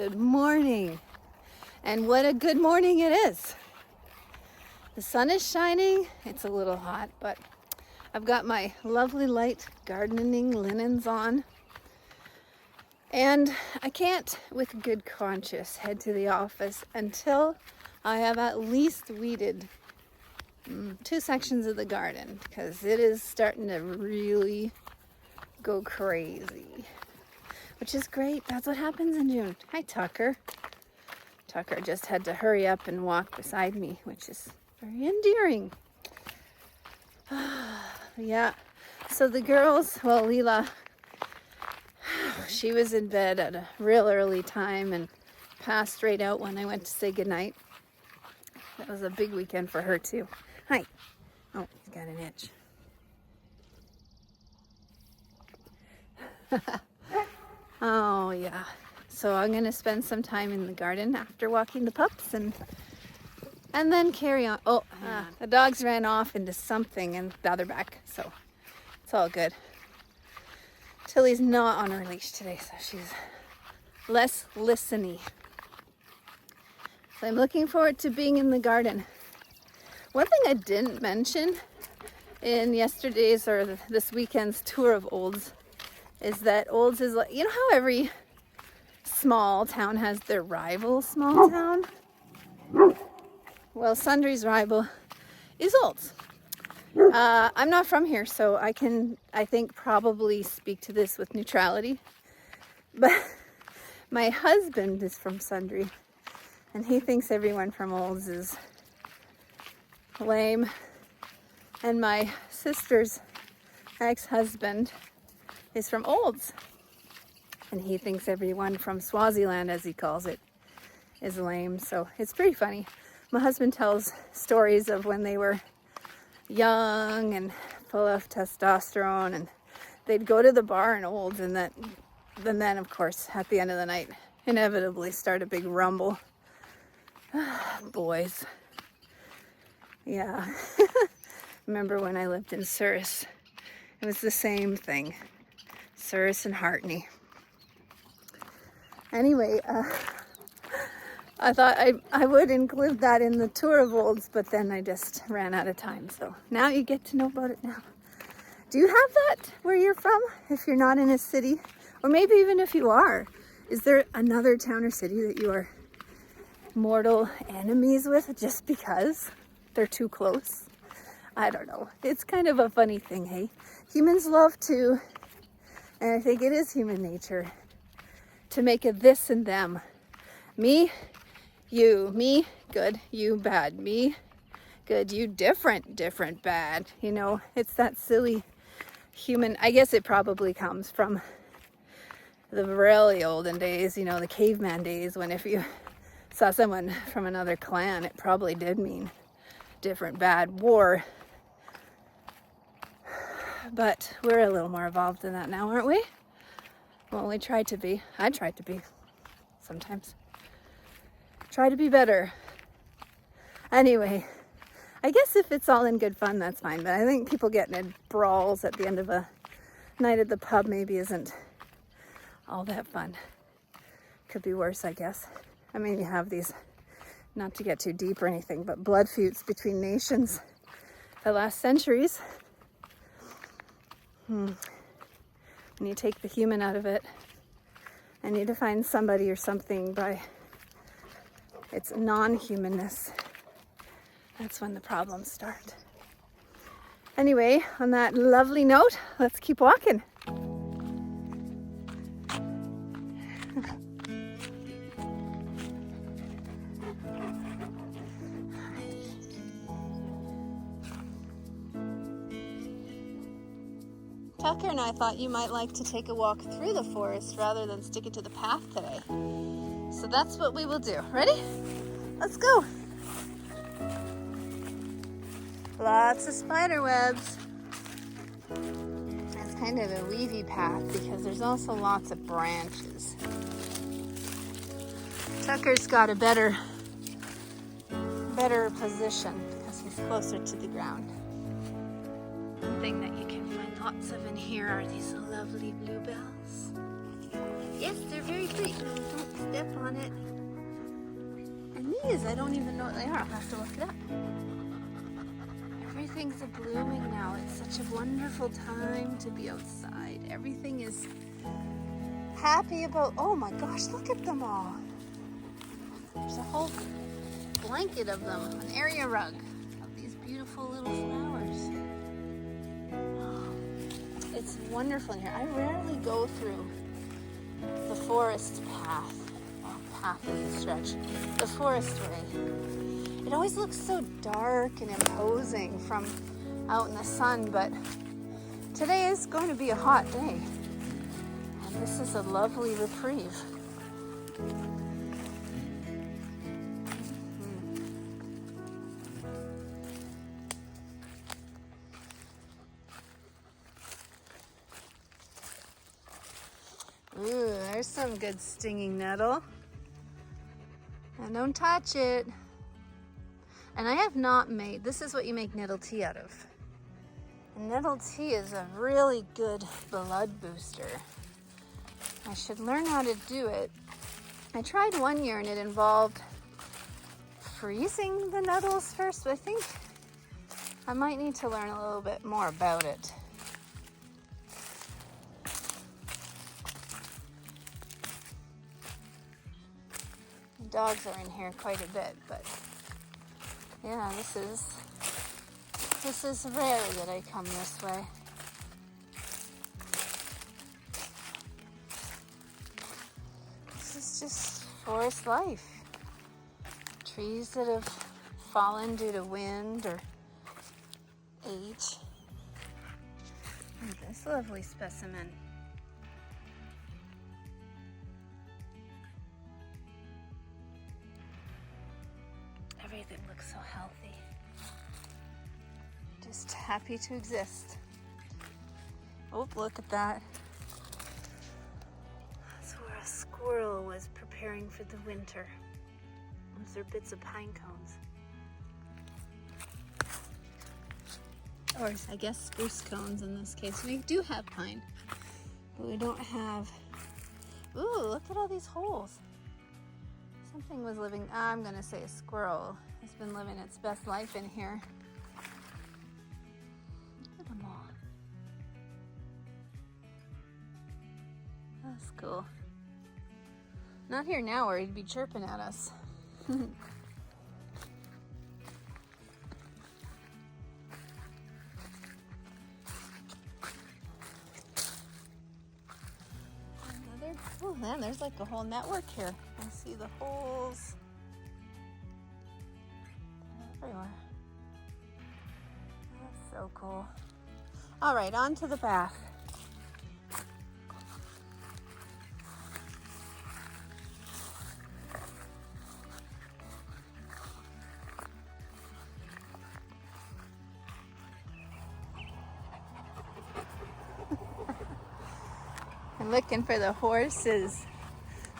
Good morning. And what a good morning it is. The sun is shining. It's a little hot, but I've got my lovely light gardening linens on. And I can't, with good conscience, head to the office until I have at least weeded 2 sections of the garden, because it is starting to really go crazy, which is great. That's what happens in June. Hi, Tucker. Tucker just had to hurry up and walk beside me, which is very endearing. Yeah, so the girls, well, Leela, she was in bed at a real early time and passed right out when I went to say goodnight. That was a big weekend for her too. Hi. Oh, he's got an itch. Oh yeah, so I'm gonna spend some time in the garden after walking the pups and then carry on. Oh, the dogs ran off into something and now they're back, so it's all good. Tilly's not on her leash today, so she's less listeny. So I'm looking forward to being in the garden. One thing I didn't mention in yesterday's or this weekend's tour of Olds is that Olds is like, you know how every small town has their rival small town? Well, Sundre's rival is Olds. I'm not from here, so I think, probably speak to this with neutrality. But my husband is from Sundre, and he thinks everyone from Olds is lame. And my sister's ex-husband is from Olds, and he thinks everyone from Swaziland, as he calls it, is lame. So it's pretty funny. My husband tells stories of when they were young and full of testosterone, and they'd go to the bar in Olds, and then of course at the end of the night inevitably start a big rumble. Boys. Yeah. Remember when I lived in Souris, it was the same thing. Souris and Hartney. Anyway, I thought I would include that in the tour of Olds, but then I just ran out of time. So now you get to know about it now. Do you have that where you're from, if you're not in a city? Or maybe even if you are, is there another town or city that you are mortal enemies with just because they're too close? I don't know. It's kind of a funny thing, hey? Humans love to, and I think it is human nature, to make a this and them. Me, you. Me, good. You, bad. Me, good. You, different, bad. You know, it's that silly human. I guess it probably comes from the really olden days, you know, the caveman days, when if you saw someone from another clan, it probably did mean different, bad, war. But we're a little more evolved than that now, aren't we? Well, we try to be. I try to be sometimes. Try to be better. Anyway, I guess if it's all in good fun, that's fine. But I think people getting in brawls at the end of a night at the pub maybe isn't all that fun. Could be worse, I guess. I mean, you have these, not to get too deep or anything, but blood feuds between nations that last centuries. When you take the human out of it and you define somebody or something by its non-humanness, that's when the problems start. Anyway, on that lovely note, let's keep walking. Tucker and I thought you might like to take a walk through the forest rather than stick it to the path today. So that's what we will do. Ready? Let's go. Lots of spider webs. It's kind of a weedy path because there's also lots of branches. Tucker's got a better position because he's closer to the ground. One thing that you can find lots of in here are these lovely bluebells. Yes, they're very pretty. Don't step on it. And these, I don't even know what they are. I'll have to look it up. Everything's blooming now. It's such a wonderful time to be outside. Everything is happy about, oh my gosh, look at them all. There's a whole blanket of them, an area rug of these beautiful little flowers. Oh, it's wonderful in here. I rarely go through the forest path. Well, path is a stretch. The forest way. It always looks so dark and imposing from out in the sun, but today is going to be a hot day. And this is a lovely reprieve. Ooh, there's some good stinging nettle. And don't touch it. And I have not made, this is what you make nettle tea out of. And nettle tea is a really good blood booster. I should learn how to do it. I tried one year and it involved freezing the nettles first, but I think I might need to learn a little bit more about it. The dogs are in here quite a bit, but yeah, this is rare that I come this way. This is just forest life. Trees that have fallen due to wind or age. And this lovely specimen. Everything looks so healthy. Just happy to exist. Oh, look at that. That's where a squirrel was preparing for the winter. Those are bits of pine cones. Or I guess spruce cones in this case. We do have pine, but we don't have... Ooh, look at all these holes. Something was living, I'm gonna say a squirrel has been living its best life in here. Look at them all. That's cool. Not here now or he'd be chirping at us. Oh man, there's like a whole network here. I see the holes everywhere. That's so cool. All right, on to the bath. I'm looking for the horses.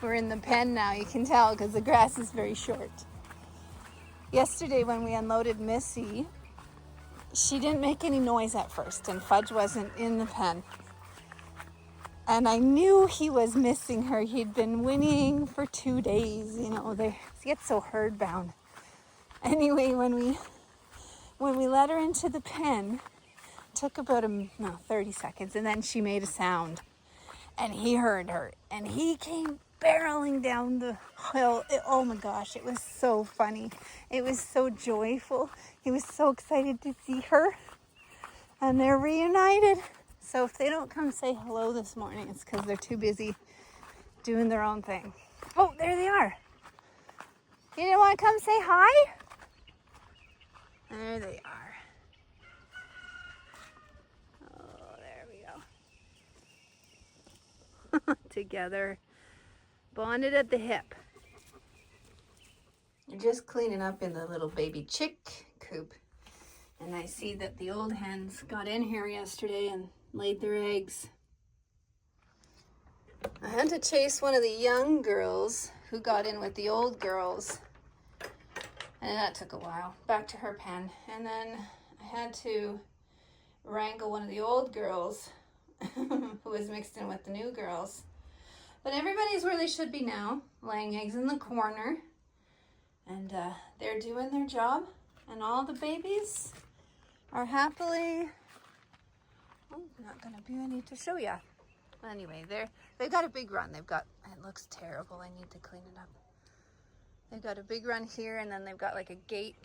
We're in the pen now, you can tell, because the grass is very short. Yesterday when we unloaded Missy, she didn't make any noise at first, and Fudge wasn't in the pen. And I knew he was missing her. He'd been whinnying for 2 days, you know, they get so herd bound. Anyway, when we let her into the pen, it took about 30 seconds, and then she made a sound. And he heard her, and he came barreling down the hill. Oh my gosh, it was so funny. It was so joyful. He was so excited to see her, and they're reunited. So if they don't come say hello this morning, it's because they're too busy doing their own thing. Oh, there they are. You didn't want to come say hi? There they are. Together, bonded at the hip. You're just cleaning up in the little baby chick coop, and I see that the old hens got in here yesterday and laid their eggs. I had to chase one of the young girls who got in with the old girls, and that took a while, back to her pen. And then I had to wrangle one of the old girls who was mixed in with the new girls. But everybody's where they should be now, laying eggs in the corner. And they're doing their job. And all the babies are happily... Oh, not going to be any to show ya. Anyway, they've got a big run. They've got... It looks terrible. I need to clean it up. They've got a big run here, and then they've got like a gate.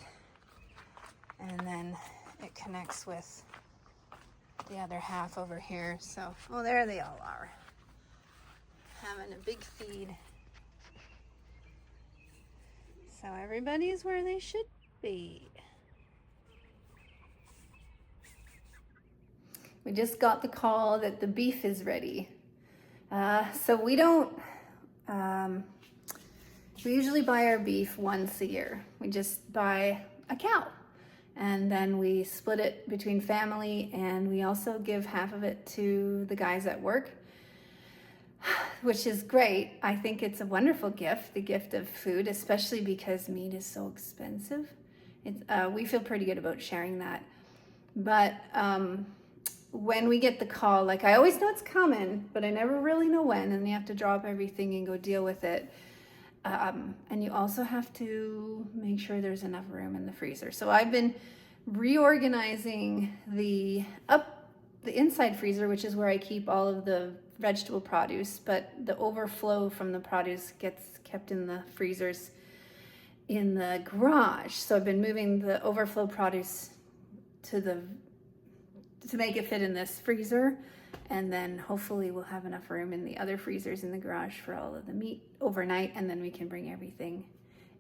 And then it connects with the other half over here. So, oh, there they all are. Having a big feed. So everybody's where they should be. We just got the call that the beef is ready. So we don't, we usually buy our beef once a year. We just buy a cow and then we split it between family, and we also give half of it to the guys at work, which is great. I think it's a wonderful gift, the gift of food, especially because meat is so expensive. We feel pretty good about sharing that. But when we get the call, like I always know it's coming, but I never really know when, and you have to drop everything and go deal with it. And you also have to make sure there's enough room in the freezer. So I've been reorganizing the inside freezer, which is where I keep all of the vegetable produce, but the overflow from the produce gets kept in the freezers in the garage. So I've been moving the overflow produce to make it fit in this freezer, and then hopefully we'll have enough room in the other freezers in the garage for all of the meat overnight, and then we can bring everything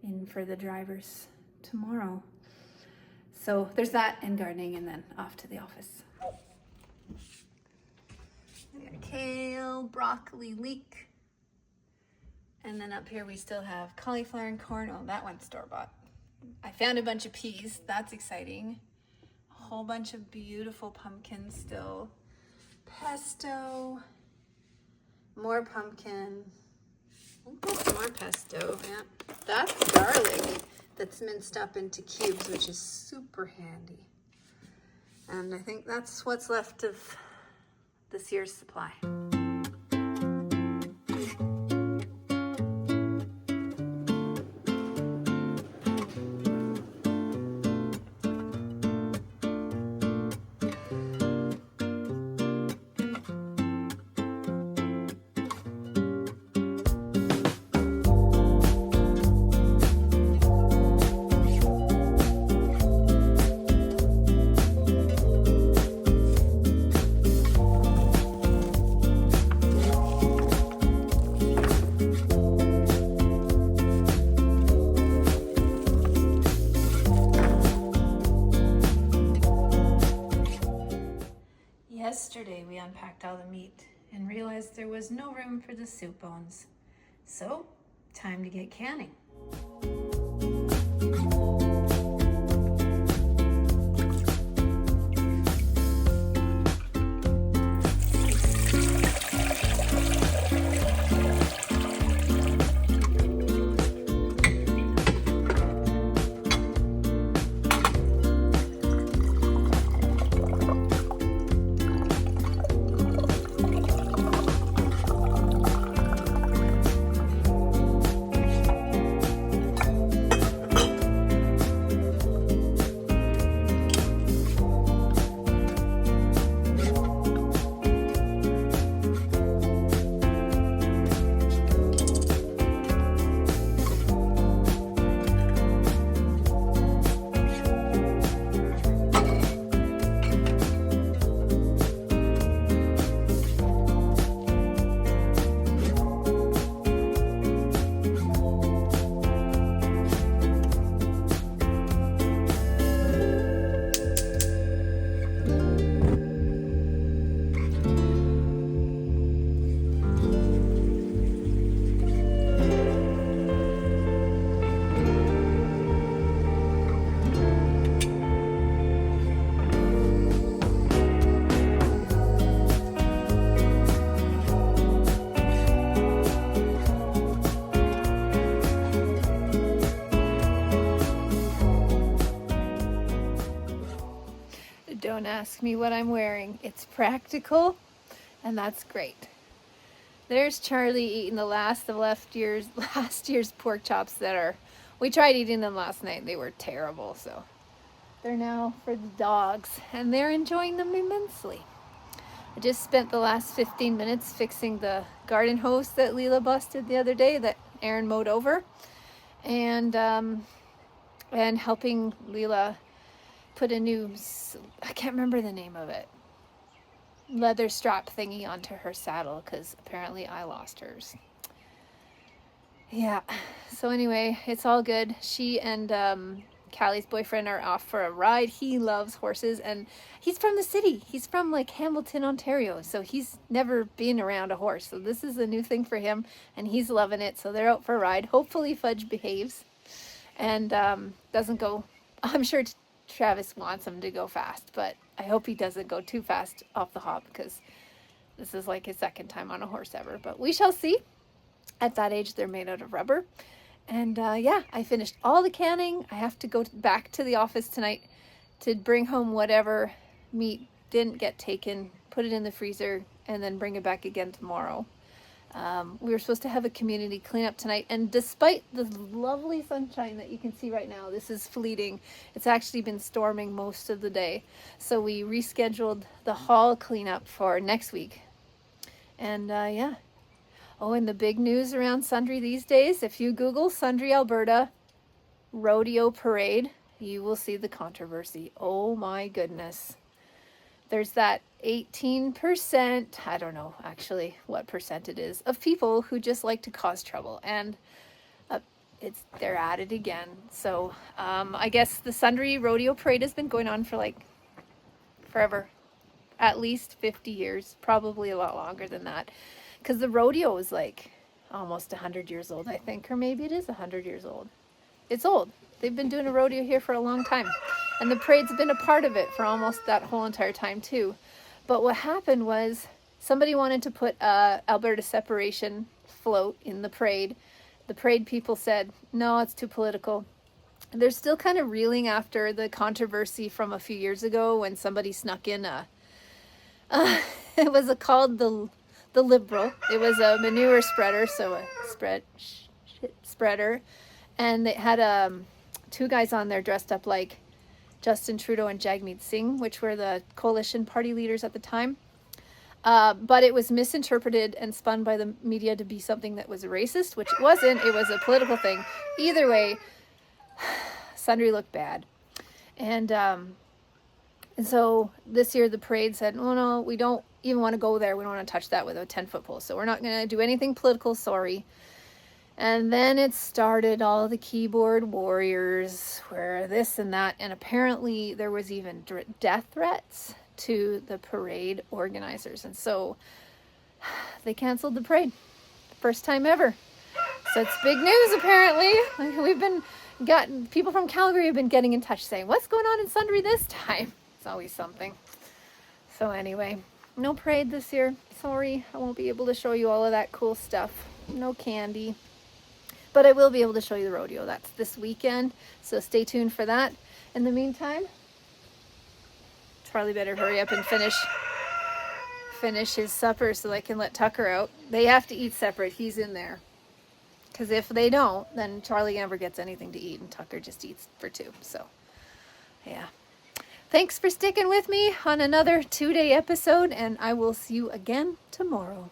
in for the drivers tomorrow. So there's that and gardening, and then off to the office. We got kale, broccoli, leek, and then up here we still have cauliflower and corn. Oh, that one's store-bought. I found a bunch of peas. That's exciting. A whole bunch of beautiful pumpkins still. Pesto, more pumpkin. I think there's more pesto. Yeah, that's garlic that's minced up into cubes, which is super handy. And I think that's what's left of this year's supply. Yesterday we unpacked all the meat and realized there was no room for the soup bones. So, time to get canning. Don't ask me what I'm wearing. It's practical, and that's great. There's Charlie eating the last of last year's pork chops that are, we tried eating them last night. They were terrible, so they're now for the dogs, and they're enjoying them immensely. I just spent the last 15 minutes fixing the garden hose that Leela busted the other day that Aaron mowed over, and helping Leela put a new, I can't remember the name of it, leather strap thingy onto her saddle, because apparently I lost hers. Yeah, so anyway, it's all good. She and Callie's boyfriend are off for a ride. He loves horses, and he's from the city. He's from like Hamilton, Ontario, so he's never been around a horse. So this is a new thing for him, and he's loving it. So they're out for a ride. Hopefully Fudge behaves and doesn't go, I'm sure Travis wants him to go fast, but I hope he doesn't go too fast off the hop, because this is like his second time on a horse ever, but we shall see. At that age, they're made out of rubber. And yeah, I finished all the canning. I have to go back to the office tonight to bring home whatever meat didn't get taken, put it in the freezer, and then bring it back again tomorrow. We were supposed to have a community cleanup tonight, and despite the lovely sunshine that you can see right now, this is fleeting. It's actually been storming most of the day. So we rescheduled the hall cleanup for next week. And yeah. Oh, and the big news around Sundre these days, if you Google Central Alberta Rodeo Parade, you will see the controversy. Oh my goodness. There's that 18%, I don't know actually what percent it is, of people who just like to cause trouble. And they're at it again. So I guess the Sundre Rodeo Parade has been going on for like forever. At least 50 years, probably a lot longer than that. Because the rodeo is like almost 100 years old, I think. Or maybe it is 100 years old. It's old. They've been doing a rodeo here for a long time. And the parade's been a part of it for almost that whole entire time too. But what happened was somebody wanted to put a Alberta separation float in the parade. The parade people said, no, it's too political. They're still kind of reeling after the controversy from a few years ago when somebody snuck in it was called the Liberal. It was a manure spreader, so a spreader, and it had two guys on there dressed up like Justin Trudeau and Jagmeet Singh, which were the coalition party leaders at the time. But it was misinterpreted and spun by the media to be something that was racist, which it wasn't. It was a political thing. Either way, Sundre looked bad. And so this year the parade said, oh no, we don't even want to go there. We don't want to touch that with a 10-foot pole. So we're not going to do anything political, sorry. And then it started all the keyboard warriors, where this and that. And apparently there was even death threats to the parade organizers. And so they canceled the parade. First time ever. So it's big news, apparently. Like people from Calgary have been getting in touch saying, what's going on in Sundre this time? It's always something. So anyway, no parade this year. Sorry, I won't be able to show you all of that cool stuff. No candy. But I will be able to show you the rodeo. That's this weekend. So stay tuned for that. In the meantime, Charlie better hurry up and finish his supper so I can let Tucker out. They have to eat separate. He's in there. Because if they don't, then Charlie never gets anything to eat and Tucker just eats for two. So, yeah. Thanks for sticking with me on another 2-day episode, and I will see you again tomorrow.